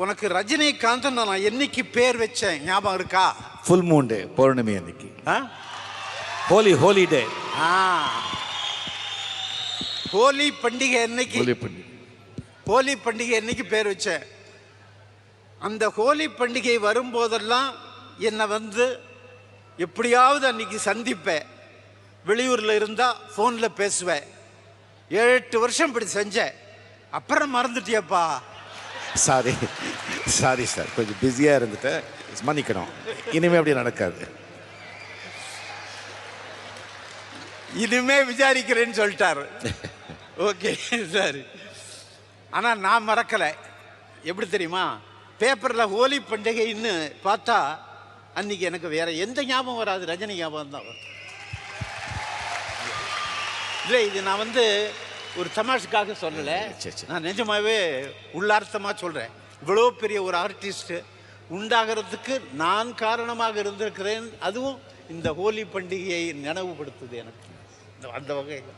உனக்கு ரஜினிகாந்த் நான் என்னைக்கு பேர் வச்சேன் ஞாபகம் இருக்கா? ஃபுல் மூன் டே, பௌர்ணமி அன்னைக்கு. ஆ? ஹோலி டே. ஹோலி பண்டிகை அன்னைக்கு. ஹோலி பண்டிகை அன்னைக்கு பேர் வச்சேன். அந்த ஹோலி பண்டிகை வரும்போதெல்லாம் என்னை வந்து எப்படியாவது அன்னைக்கு சந்திப்பேன். வெளியூரில் இருந்தால் ஃபோனில் பேசுவேன். 7-8 வருஷம் இப்படி செஞ்சேன். அப்புறம் மறந்துட்டியப்பா. சாரி சார், கொஞ்சம் பிஸியாக இருந்துட்டேன், மன்னிக்கணும். இனிமே அப்படி நடக்காது. இனிமே விசாரிக்கிறேன்னு சொல்லிட்டாரு. ஓகே சரி. ஆனால் நான் மறக்கலை. எப்படி தெரியுமா? பேப்பரில் ஹோலி பண்டிகைன்னு பார்த்தா அன்னைக்கு எனக்கு வேற எந்த ஞாபகம் வராது, ரஜினி ஞாபகம் தான் வரும். இல்லை, இது நான் வந்து ஒரு தமாஷுக்காக சொல்லலை, நான் நிஜமாவே உள்ளார்த்தமாக சொல்கிறேன். இவ்வளோ பெரிய ஒரு ஆர்டிஸ்ட் உண்டாகிறதுக்கு நான் காரணமாக இருந்திருக்கிறேன். அதுவும் இந்த ஹோலி பண்டிகையை நினைவுபடுத்துது எனக்கு அந்த வகையில்.